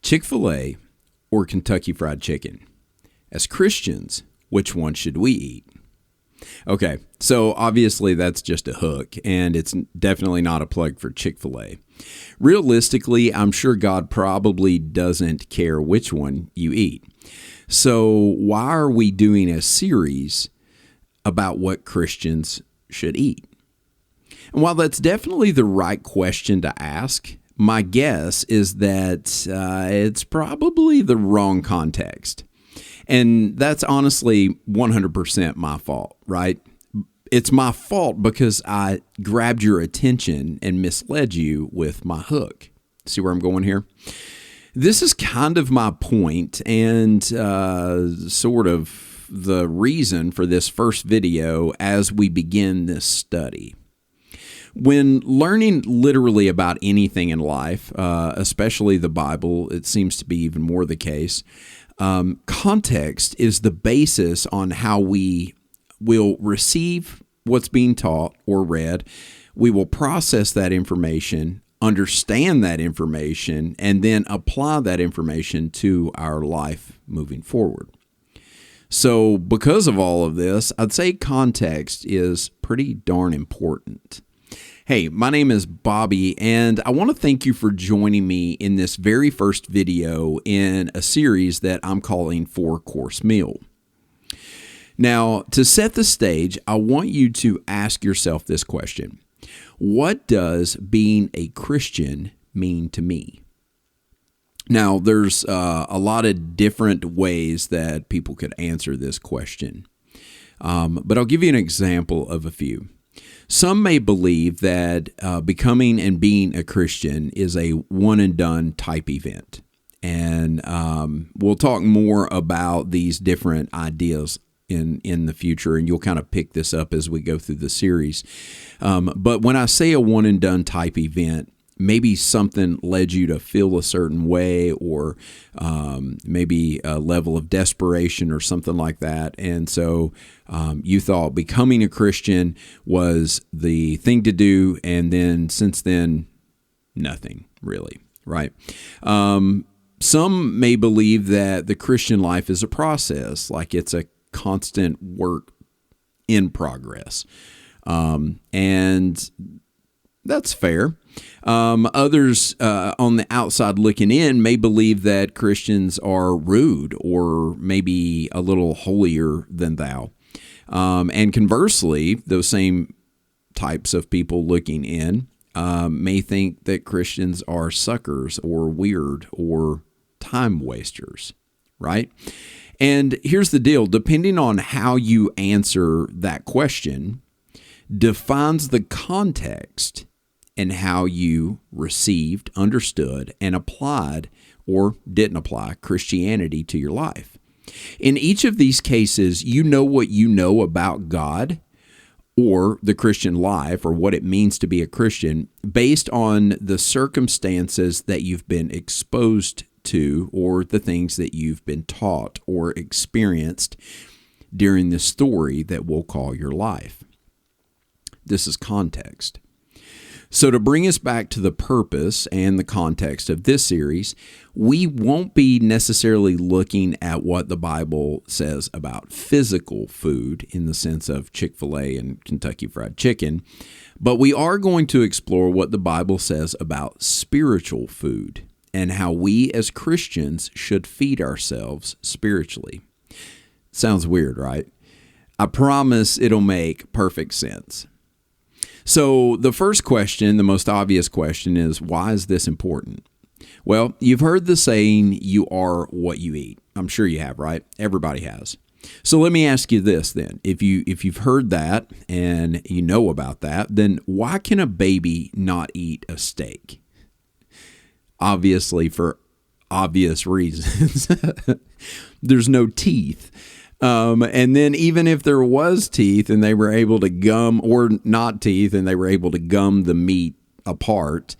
Chick-fil-A or Kentucky Fried Chicken? As Christians, which one should we eat? Okay, so obviously that's just a hook, and it's definitely not a plug for Chick-fil-A. Realistically, I'm sure God probably doesn't care which one you eat. So why are we doing a series about what Christians should eat? And while that's definitely the right question to ask, my guess is that it's probably the wrong context. And that's honestly 100% my fault, right? It's my fault because I grabbed your attention and misled you with my hook. See where I'm going here? This is kind of my point and sort of the reason for this first video as we begin this study. When learning literally about anything in life, especially the Bible, it seems to be even more the case, context is the basis on how we will receive what's being taught or read. We will process that information, understand that information, and then apply that information to our life moving forward. So because of all of this, I'd say context is pretty darn important. Hey, my name is Bobby, and I want to thank you for joining me in this very first video in a series that I'm calling 4-Course Meal. Now, to set the stage, I want you to ask yourself this question. What does being a Christian mean to me? Now, there's a lot of different ways that people could answer this question, but I'll give you an example of a few. Some may believe that becoming and being a Christian is a one-and-done type event, and we'll talk more about these different ideas in the future, and you'll kind of pick this up as we go through the series. But when I say a one-and-done type event, maybe something led you to feel a certain way, or maybe a level of desperation or something like that. And so you thought becoming a Christian was the thing to do, and then since then, nothing really, right? Some may believe that the Christian life is a process, like it's a constant work in progress. And that's fair. Others on the outside looking in may believe that Christians are rude or maybe a little holier than thou. And conversely, those same types of people looking in may think that Christians are suckers or weird or time wasters, right? And here's the deal. Depending on how you answer that question defines the context and how you received, understood, and applied or didn't apply Christianity to your life. In each of these cases, you know what you know about God or the Christian life or what it means to be a Christian based on the circumstances that you've been exposed to or the things that you've been taught or experienced during the story that we'll call your life. This is context. So to bring us back to the purpose and the context of this series, we won't be necessarily looking at what the Bible says about physical food in the sense of Chick-fil-A and Kentucky Fried Chicken, but we are going to explore what the Bible says about spiritual food and how we as Christians should feed ourselves spiritually. Sounds weird, right? I promise it'll make perfect sense. So the first question, the most obvious question is, why is this important? Well, you've heard the saying, you are what you eat. I'm sure you have, right? Everybody has. So let me ask you this then. If you've heard that and you know about that, then why can a baby not eat a steak? Obviously, for obvious reasons. There's no teeth. And then even if there was teeth and they were able to gum, or not teeth, and they were able to gum the meat apart,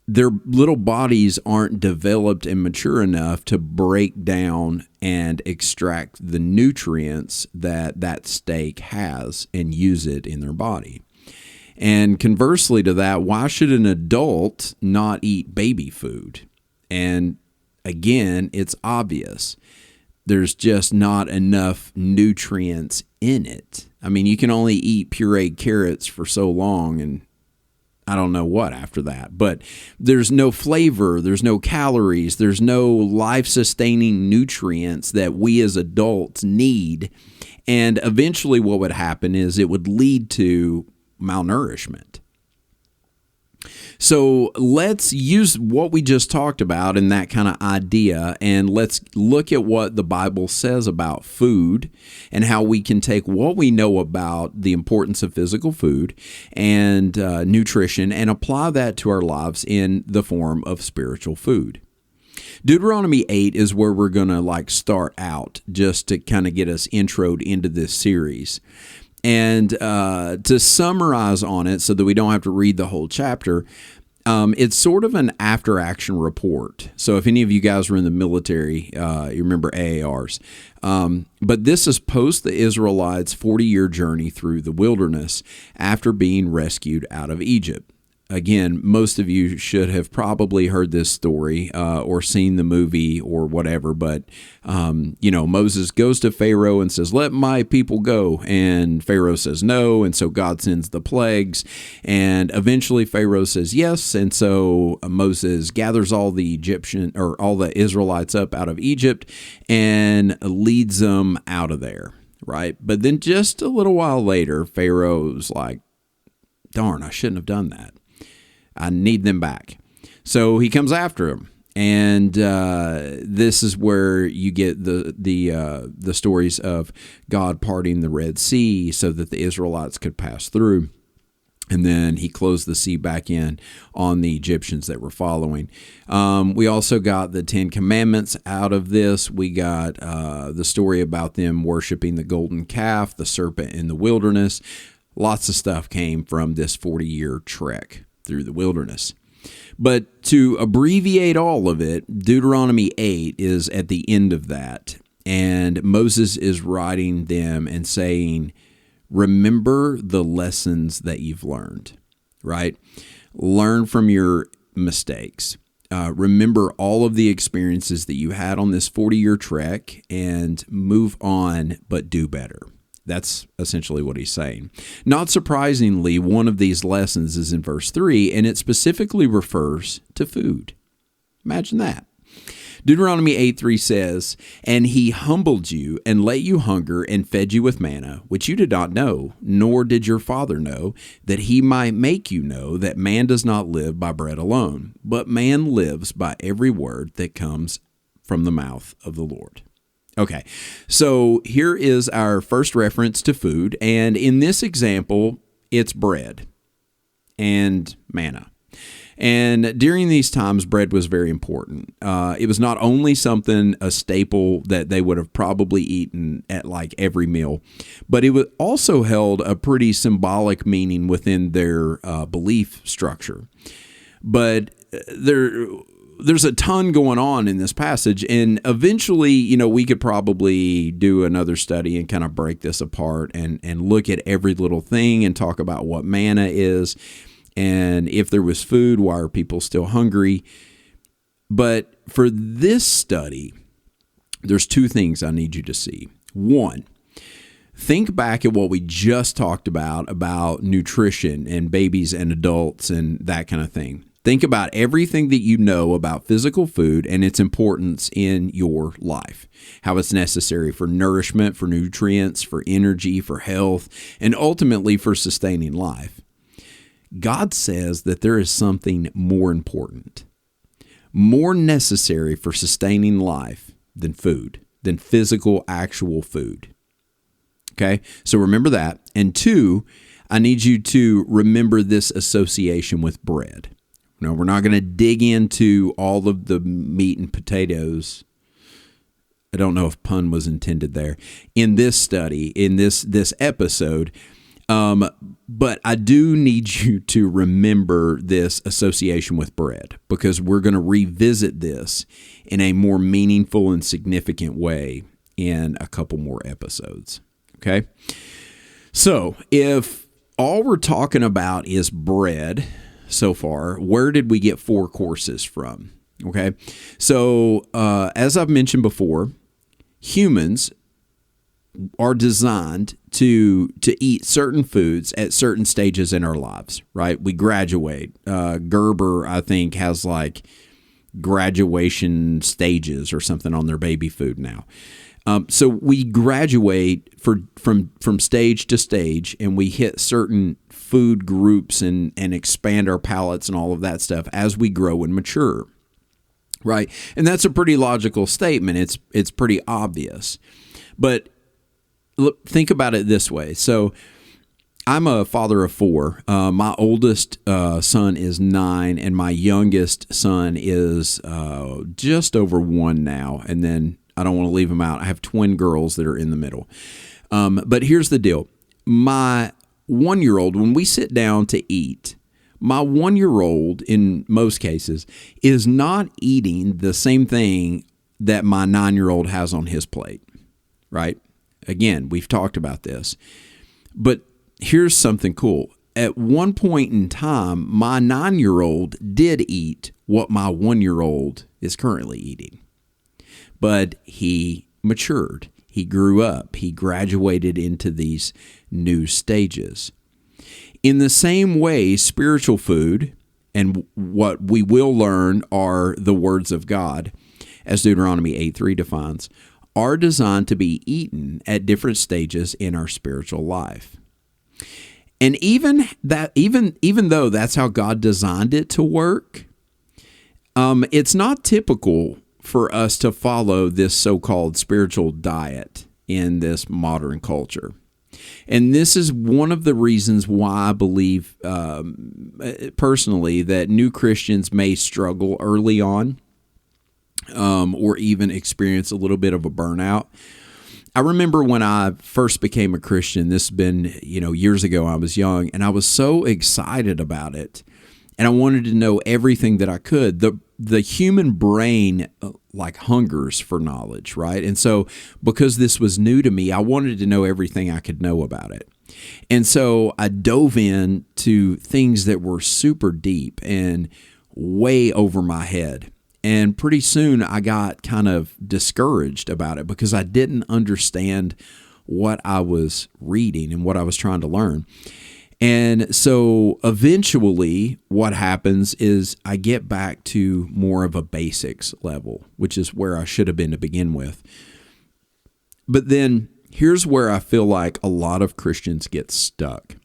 their little bodies aren't developed and mature enough to break down and extract the nutrients that that steak has and use it in their body. And conversely to that, why should an adult not eat baby food? And again, it's obvious. There's just not enough nutrients in it. I mean, you can only eat pureed carrots for so long, and I don't know what after that. But there's no flavor, there's no calories, there's no life-sustaining nutrients that we as adults need. And eventually what would happen is it would lead to malnourishment. So let's use what we just talked about and that kind of idea, and let's look at what the Bible says about food and how we can take what we know about the importance of physical food and nutrition and apply that to our lives in the form of spiritual food. Deuteronomy 8 is where we're going to start out, just to kind of get us introed into this series. And to summarize on it so that we don't have to read the whole chapter, it's sort of an after-action report. So if any of you guys were in the military, you remember AARs. But this is post the Israelites' 40-year journey through the wilderness after being rescued out of Egypt. Again, most of you should have probably heard this story or seen the movie or whatever, but, Moses goes to Pharaoh and says, "Let my people go." And Pharaoh says no, and so God sends the plagues, and eventually Pharaoh says yes, and so Moses gathers all the Israelites up out of Egypt and leads them out of there, right? But then just a little while later, Pharaoh's like, darn, I shouldn't have done that. I need them back. So he comes after them. And this is where you get the stories of God parting the Red Sea so that the Israelites could pass through. And then he closed the sea back in on the Egyptians that were following. We also got the Ten Commandments out of this. We got the story about them worshiping the golden calf, the serpent in the wilderness. Lots of stuff came from this 40-year trek through the wilderness. But to abbreviate all of it, Deuteronomy 8 is at the end of that. And Moses is writing them and saying, remember the lessons that you've learned, right? Learn from your mistakes. Remember all of the experiences that you had on this 40-year trek and move on, but do better. That's essentially what he's saying. Not surprisingly, one of these lessons is in verse 3, and it specifically refers to food. Imagine that. Deuteronomy 8:3 says, "And he humbled you and let you hunger and fed you with manna, which you did not know, nor did your father know, that he might make you know that man does not live by bread alone, but man lives by every word that comes from the mouth of the Lord." Okay, so here is our first reference to food, and in this example, it's bread and manna. And during these times, bread was very important. It was not only a staple that they would have probably eaten at every meal, but it also held a pretty symbolic meaning within their belief structure. But there's a ton going on in this passage, and eventually, we could probably do another study and kind of break this apart and look at every little thing and talk about what manna is, and if there was food, why are people still hungry? But for this study, there's two things I need you to see. One, think back at what we just talked about nutrition and babies and adults and that kind of thing. Think about everything that you know about physical food and its importance in your life, how it's necessary for nourishment, for nutrients, for energy, for health, and ultimately for sustaining life. God says that there is something more important, more necessary for sustaining life than food, than physical, actual food. Okay, so remember that. And two, I need you to remember this association with bread. No, we're not going to dig into all of the meat and potatoes. I don't know if pun was intended there in this study, in this episode. But I do need you to remember this association with bread, because we're going to revisit this in a more meaningful and significant way in a couple more episodes. Okay. So if all we're talking about is bread so far, where did we get 4 courses from? Okay. So, as I've mentioned before, humans are designed to eat certain foods at certain stages in our lives, right? We graduate. Gerber, I think, has like graduation stages or something on their baby food now. So we graduate from stage to stage, and we hit certain food groups and expand our palates and all of that stuff as we grow and mature, right? And that's a pretty logical statement. It's pretty obvious. But look, think about it this way. So I'm a father of four. My oldest son is 9, and my youngest son is just over 1 now. And then I don't want to leave him out. I have twin girls that are in the middle. But here's the deal. My 1-year-old, when we sit down to eat, my 1-year-old, in most cases, is not eating the same thing that my 9-year-old has on his plate, right? Again, we've talked about this. But here's something cool. At one point in time, my 9-year-old did eat what my 1-year-old is currently eating. But he matured. He grew up. He graduated into these new stages. In the same way, spiritual food, and what we will learn are the words of God, as Deuteronomy 8:3 defines, are designed to be eaten at different stages in our spiritual life. And even though that's how God designed it to work, it's not typical for us to follow this so-called spiritual diet in this modern culture. And this is one of the reasons why I believe personally that new Christians may struggle early on, or even experience a little bit of a burnout. I remember when I first became a Christian, this has been, years ago. I was young, and I was so excited about it, and I wanted to know everything that I could. The human brain like hungers for knowledge, right? And so because this was new to me, I wanted to know everything I could know about it. And so I dove into things that were super deep and way over my head. And pretty soon I got kind of discouraged about it because I didn't understand what I was reading and what I was trying to learn. And so eventually what happens is I get back to more of a basics level, which is where I should have been to begin with. But then here's where I feel like a lot of Christians get stuck.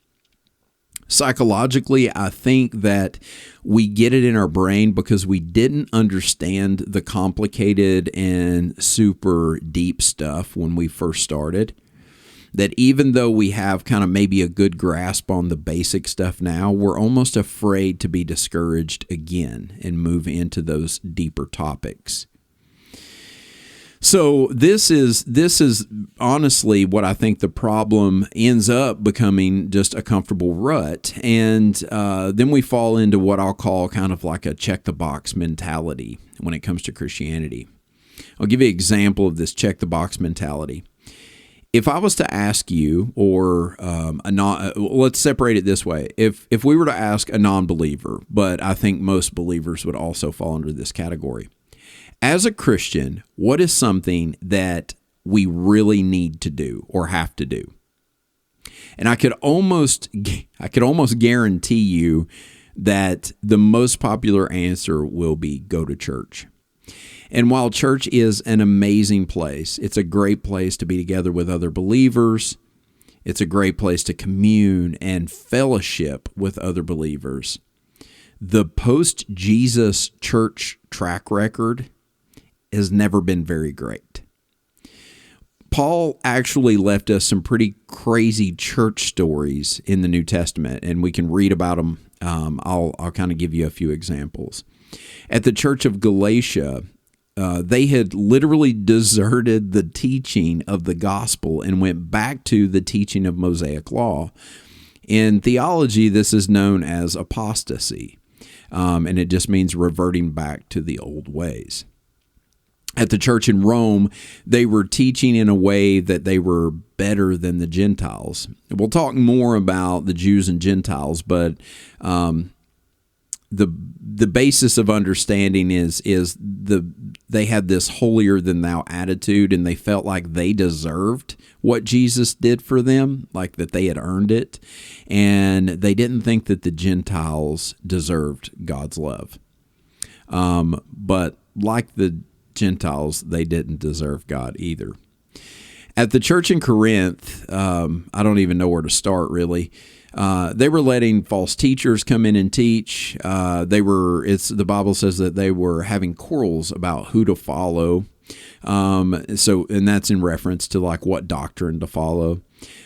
Psychologically, I think that we get it in our brain because we didn't understand the complicated and super deep stuff when we first started. That even though we have kind of maybe a good grasp on the basic stuff now, we're almost afraid to be discouraged again and move into those deeper topics. So this is honestly what I think the problem ends up becoming, just a comfortable rut. And then we fall into what I'll call kind of like a check-the-box mentality when it comes to Christianity. I'll give you an example of this check-the-box mentality. If I was to ask you, or let's separate it this way. If we were to ask a non-believer, but I think most believers would also fall under this category. As a Christian, what is something that we really need to do or have to do? And I could almost guarantee you that the most popular answer will be go to church. And while church is an amazing place, it's a great place to be together with other believers. It's a great place to commune and fellowship with other believers. The post-Jesus church track record has never been very great. Paul actually left us some pretty crazy church stories in the New Testament, and we can read about them. I'll kind of give you a few examples. At the church of Galatia, they had literally deserted the teaching of the gospel and went back to the teaching of Mosaic law. In theology, this is known as apostasy, and it just means reverting back to the old ways. At the church in Rome, they were teaching in a way that they were better than the Gentiles. We'll talk more about the Jews and Gentiles, but the basis of understanding is they had this holier than thou attitude, and they felt like they deserved what Jesus did for them, like that they had earned it, and they didn't think that the Gentiles deserved God's love. But like the Gentiles, they didn't deserve God either. At the church in Corinth, I don't even know where to start really. They were letting false teachers come in and teach. The Bible says that they were having quarrels about who to follow. And that's in reference to like what doctrine to follow.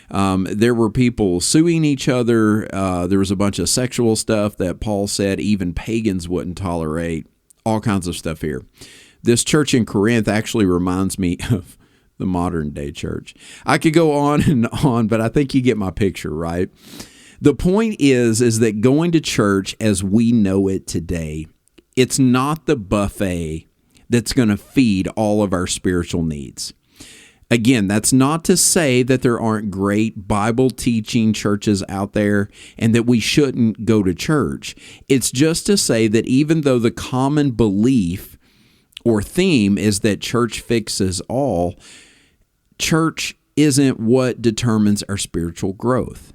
There were people suing each other. There was a bunch of sexual stuff that Paul said even pagans wouldn't tolerate. All kinds of stuff here. This church in Corinth actually reminds me of the modern day church. I could go on and on, but I think you get my picture, right? The point is that going to church as we know it today, it's not the buffet that's going to feed all of our spiritual needs. Again, that's not to say that there aren't great Bible teaching churches out there and that we shouldn't go to church. It's just to say that even though the common belief or theme is that church fixes all, church isn't what determines our spiritual growth.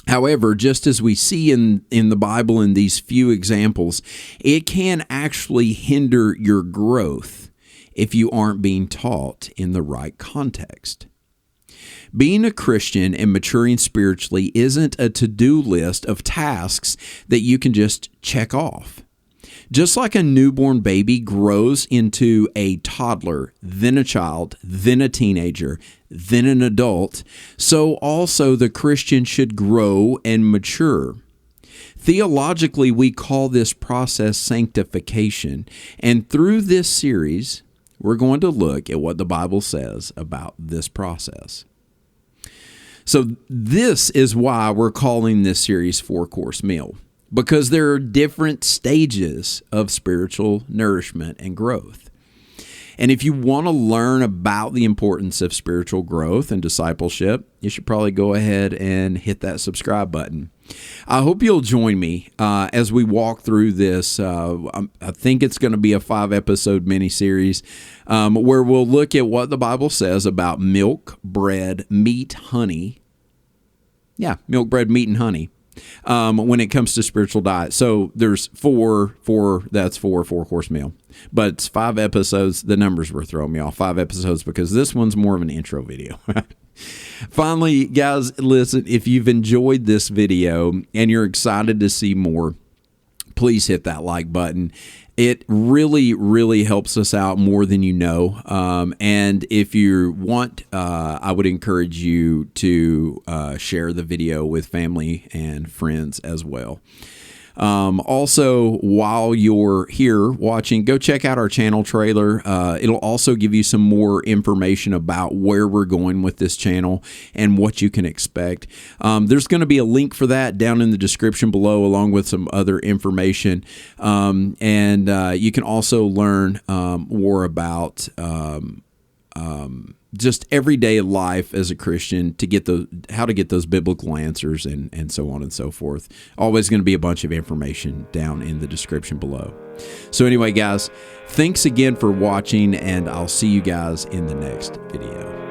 However, just as we see in the Bible in these few examples, it can actually hinder your growth if you aren't being taught in the right context. Being a Christian and maturing spiritually isn't a to-do list of tasks that you can just check off. Just like a newborn baby grows into a toddler, then a child, then a teenager, then an adult, so also the Christian should grow and mature. Theologically, we call this process sanctification, and through this series, we're going to look at what the Bible says about this process. So this is why we're calling this series 4-Course Meal, because there are different stages of spiritual nourishment and growth. And if you want to learn about the importance of spiritual growth and discipleship, you should probably go ahead and hit that subscribe button. I hope you'll join me as we walk through this. I think it's going to be a 5-episode mini-series where we'll look at what the Bible says about milk, bread, meat, honey. Yeah, milk, bread, meat, and honey. When it comes to spiritual diet. So there's that's 4-Course Meal. But it's 5 episodes. The numbers were throwing me off. 5 episodes because this one's more of an intro video. Finally, guys, listen, if you've enjoyed this video and you're excited to see more, please hit that like button. It really, really helps us out more than you know. And if you want, I would encourage you to share the video with family and friends as well. Also, while you're here watching, go check out our channel trailer. It'll also give you some more information about where we're going with this channel and what you can expect. There's going to be a link for that down in the description below, along with some other information. And you can also learn more about just everyday life as a Christian to get how to get those biblical answers and so on and so forth. Always going to be a bunch of information down in the description below. So anyway, guys, thanks again for watching, and I'll see you guys in the next video.